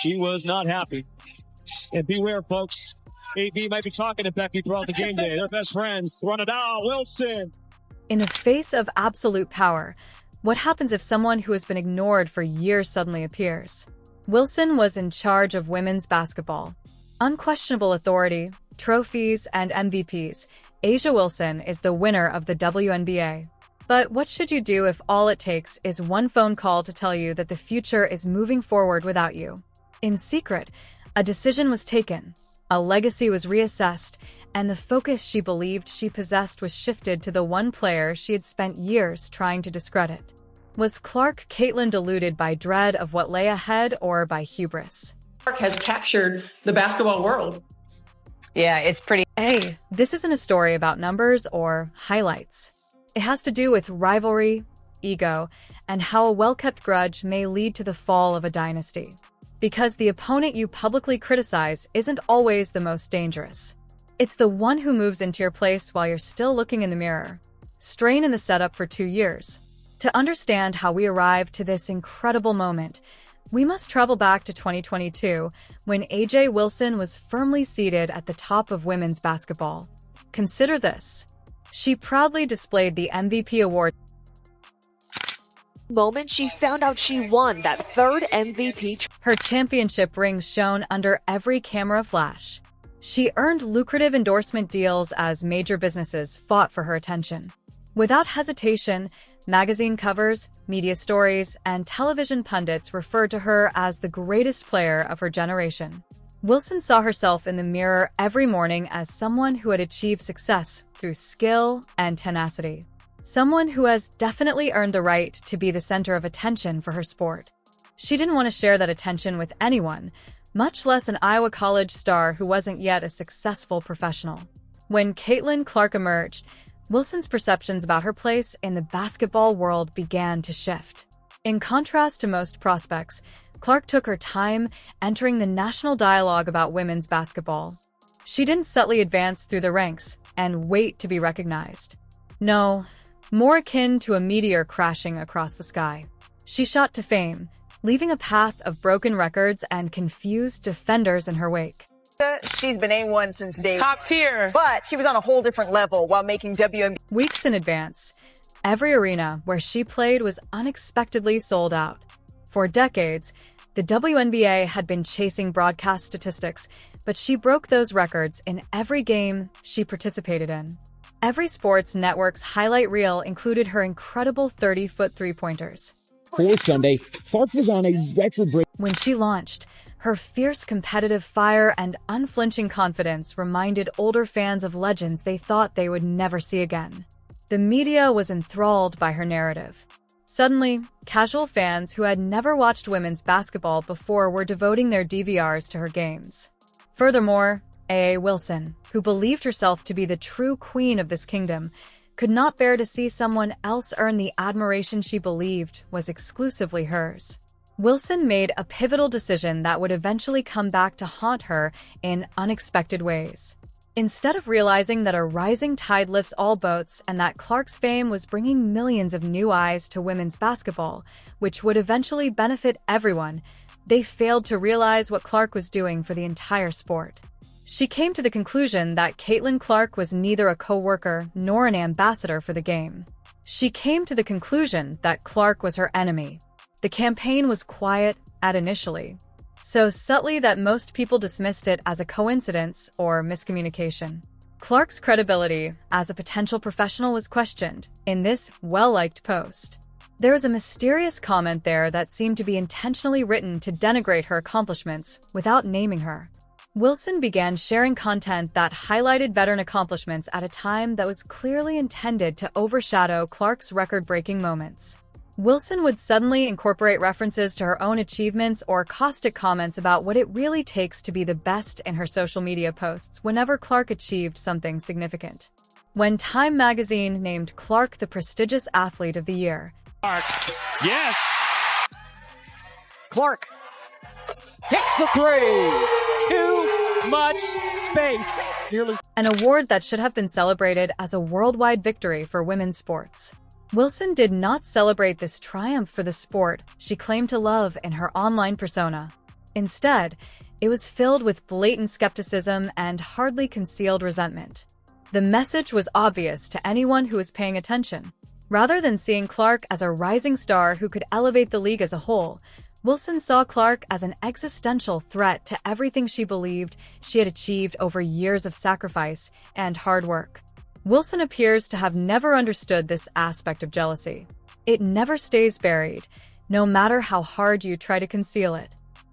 She was not happy. And beware, folks. AB might be talking to Becky throughout the game day. They're best friends. Run it out, Wilson. In the face of absolute power, what happens if someone who has been ignored for years suddenly appears? Wilson was in charge of women's basketball. Unquestionable authority, trophies, and MVPs, A'ja Wilson is the winner of the WNBA. But what should you do if all it takes is one phone call to tell you that the future is moving forward without you? In secret, a decision was taken, a legacy was reassessed, and the focus she believed she possessed was shifted to the one player she had spent years trying to discredit. Was Clark Caitlin deluded by dread of what lay ahead or by hubris? Clark has captured the basketball world. Yeah, it's pretty. Hey, this isn't a story about numbers or highlights. It has to do with rivalry, ego, and how a well-kept grudge may lead to the fall of a dynasty. Because the opponent you publicly criticize isn't always the most dangerous. It's the one who moves into your place while you're still looking in the mirror. Strain in the setup for 2 years. To understand how we arrived to this incredible moment, we must travel back to 2022, when A'ja Wilson was firmly seated at the top of women's basketball. Consider this. She proudly displayed the MVP award. Moment she found out she won that third MVP. Her championship ring shone under every camera flash. She earned lucrative endorsement deals as major businesses fought for her attention. Without hesitation, magazine covers, media stories, and television pundits referred to her as the greatest player of her generation. Wilson saw herself in the mirror every morning as someone who had achieved success through skill and tenacity. Someone who has definitely earned the right to be the center of attention for her sport. She didn't want to share that attention with anyone, much less an Iowa College star who wasn't yet a successful professional. When Caitlin Clark emerged, Wilson's perceptions about her place in the basketball world began to shift. In contrast to most prospects, Clark took her time entering the national dialogue about women's basketball. She didn't subtly advance through the ranks and wait to be recognized. No, more akin to a meteor crashing across the sky. She shot to fame, leaving a path of broken records and confused defenders in her wake. She's been A1 since day Top tier. but she was on a whole different level while making WNBA. Weeks in advance, every arena where she played was unexpectedly sold out. For decades, the WNBA had been chasing broadcast statistics, but she broke those records in every game she participated in. Every sports network's highlight reel included her incredible 30-foot three-pointers. For Sunday, Clark was on a record-breaking. When she launched, her fierce competitive fire and unflinching confidence reminded older fans of legends they thought they would never see again. The media was enthralled by her narrative. Suddenly, casual fans who had never watched women's basketball before were devoting their DVRs to her games. Furthermore, A'ja Wilson, who believed herself to be the true queen of this kingdom, could not bear to see someone else earn the admiration she believed was exclusively hers. Wilson made a pivotal decision that would eventually come back to haunt her in unexpected ways. Instead of realizing that a rising tide lifts all boats and that Clark's fame was bringing millions of new eyes to women's basketball, which would eventually benefit everyone, they failed to realize what Clark was doing for the entire sport. She came to the conclusion that Caitlin Clark was neither a co-worker nor an ambassador for the game. She came to the conclusion that Clark was her enemy. The campaign was quiet initially, so subtly that most people dismissed it as a coincidence or miscommunication. Clark's credibility as a potential professional was questioned in this well-liked post. There was a mysterious comment there that seemed to be intentionally written to denigrate her accomplishments without naming her. Wilson began sharing content that highlighted veteran accomplishments at a time that was clearly intended to overshadow Clark's record-breaking moments. Wilson would suddenly incorporate references to her own achievements or caustic comments about what it really takes to be the best in her social media posts whenever Clark achieved something significant. When Time magazine named Clark the prestigious athlete of the year, Clark. Yes. Clark hits the three. Too much space. an award that should have been celebrated as a worldwide victory for women's sports. Wilson did not celebrate this triumph for the sport she claimed to love in her online persona. Instead, it was filled with blatant skepticism and hardly concealed resentment. The message was obvious to anyone who was paying attention. Rather than seeing Clark as a rising star who could elevate the league as a whole, Wilson saw Clark as an existential threat to everything she believed she had achieved over years of sacrifice and hard work. Wilson appears to have never understood this aspect of jealousy. It never stays buried, no matter how hard you try to conceal it.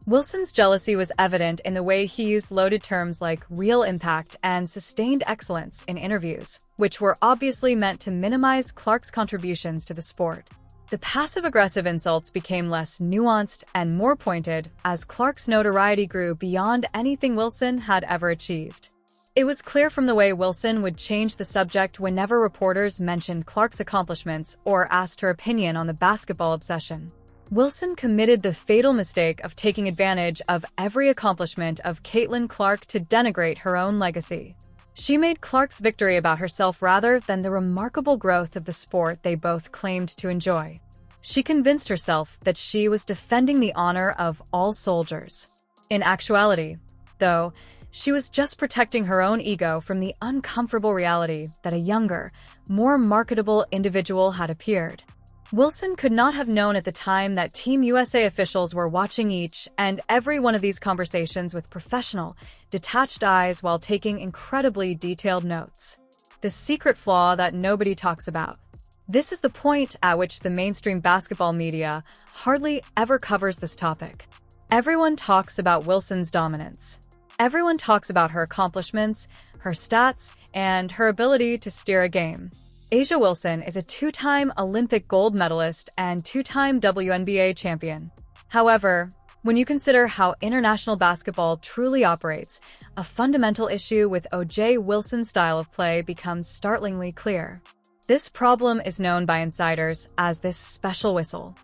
Wilson's jealousy was evident in the way he used loaded terms like real impact and sustained excellence in interviews, which were obviously meant to minimize Clark's contributions to the sport. The passive-aggressive insults became less nuanced and more pointed as Clark's notoriety grew beyond anything Wilson had ever achieved. It was clear from the way Wilson would change the subject whenever reporters mentioned Clark's accomplishments or asked her opinion on the basketball obsession. Wilson committed the fatal mistake of taking advantage of every accomplishment of Caitlin Clark to denigrate her own legacy. She made Clark's victory about herself rather than the remarkable growth of the sport they both claimed to enjoy. She convinced herself that she was defending the honor of all soldiers. In actuality, though, she was just protecting her own ego from the uncomfortable reality that a younger, more marketable individual had appeared. Wilson could not have known at the time that Team USA officials were watching each and every one of these conversations with professional, detached eyes while taking incredibly detailed notes. The secret flaw that nobody talks about. This is the point at which the mainstream basketball media hardly ever covers this topic. Everyone talks about Wilson's dominance. Everyone talks about her accomplishments, her stats, and her ability to steer a game. A'ja Wilson is a two-time Olympic gold medalist and two-time WNBA champion. However, when you consider how international basketball truly operates, a fundamental issue with A'ja Wilson's style of play becomes startlingly clear. This problem is known by insiders as this special whistle.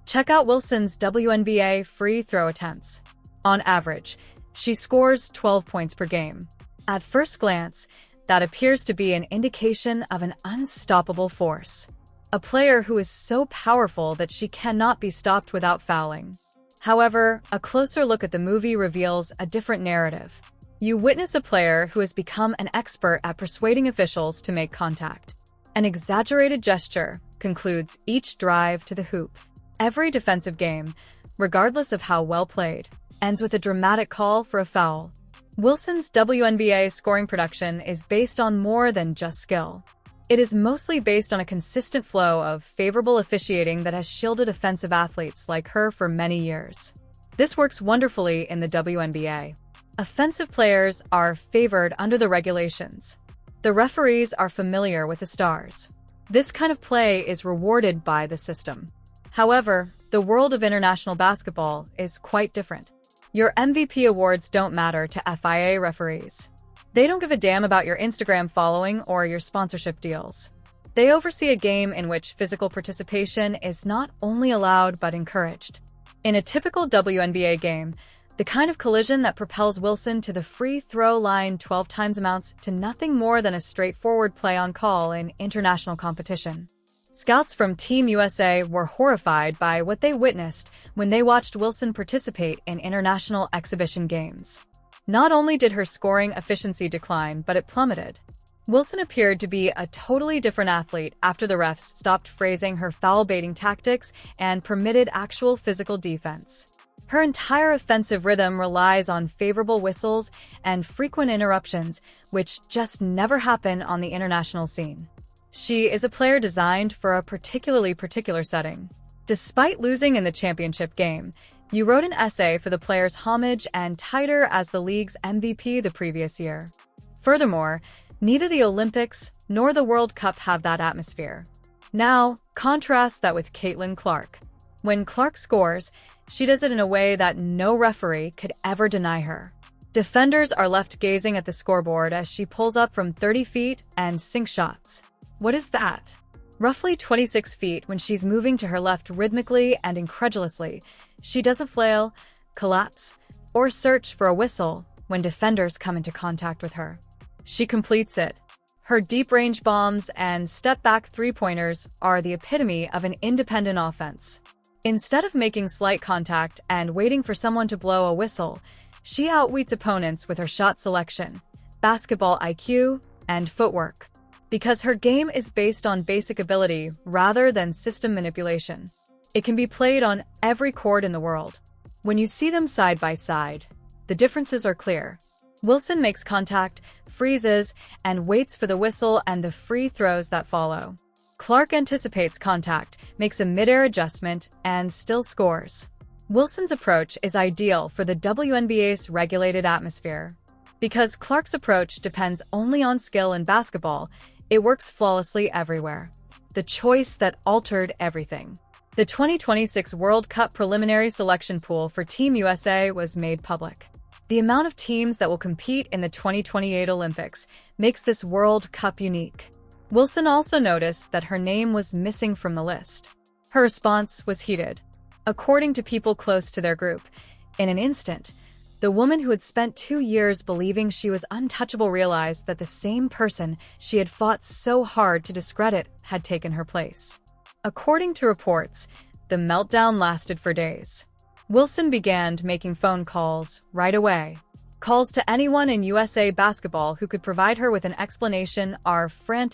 Check out Wilson's WNBA free throw attempts. On average, she scores 12 points per game. At first glance, that appears to be an indication of an unstoppable force. A player who is so powerful that she cannot be stopped without fouling. However, a closer look at the movie reveals a different narrative. You witness a player who has become an expert at persuading officials to make contact. An exaggerated gesture concludes each drive to the hoop. Every defensive game, regardless of how well played, ends with a dramatic call for a foul. Wilson's WNBA scoring production is based on more than just skill. It is mostly based on a consistent flow of favorable officiating that has shielded offensive athletes like her for many years. This works wonderfully in the WNBA. Offensive players are favored under the regulations. The referees are familiar with the stars. This kind of play is rewarded by the system. However, the world of international basketball is quite different. Your MVP awards don't matter to FIA referees. They don't give a damn about your Instagram following or your sponsorship deals. They oversee a game in which physical participation is not only allowed but encouraged. In a typical WNBA game, the kind of collision that propels Wilson to the free throw line 12 times amounts to nothing more than a straightforward play on call in international competition. Scouts from Team USA were horrified by what they witnessed when they watched Wilson participate in international exhibition games. Not only did her scoring efficiency decline, but it plummeted. Wilson appeared to be a totally different athlete after the refs stopped phrasing her foul-baiting tactics and permitted actual physical defense. Her entire offensive rhythm relies on favorable whistles and frequent interruptions, which just never happen on the international scene. She is a player designed for a particular setting. Despite losing in the championship game, you wrote an essay for the player's homage and title as the league's MVP the previous year. Furthermore, neither the Olympics nor the World Cup have that atmosphere. Now, contrast that with Caitlin Clark. When Clark scores, she does it in a way that no referee could ever deny her. Defenders are left gazing at the scoreboard as she pulls up from 30 feet and sinks shots. What is that? Roughly 26 feet when she's moving to her left rhythmically and incredulously. She doesn't flail, collapse, or search for a whistle when defenders come into contact with her. She completes it. Her deep-range bombs and step-back three-pointers are the epitome of an independent offense. Instead of making slight contact and waiting for someone to blow a whistle, she outwits opponents with her shot selection, basketball IQ, and footwork. Because her game is based on basic ability rather than system manipulation, it can be played on every court in the world. When you see them side by side, the differences are clear. Wilson makes contact, freezes, and waits for the whistle and the free throws that follow. Clark anticipates contact, makes a mid-air adjustment, and still scores. Wilson's approach is ideal for the WNBA's regulated atmosphere. Because Clark's approach depends only on skill in basketball, it works flawlessly everywhere. The choice that altered everything. The 2026 World Cup preliminary selection pool for Team USA was made public. The amount of teams that will compete in the 2028 Olympics makes this World Cup unique. Wilson also noticed that her name was missing from the list. Her response was heated. According to people close to their group, in an instant, the woman who had spent 2 years believing she was untouchable realized that the same person she had fought so hard to discredit had taken her place. According to reports, the meltdown lasted for days. Wilson began making phone calls right away. Calls to anyone in USA basketball who could provide her with an explanation are frantic.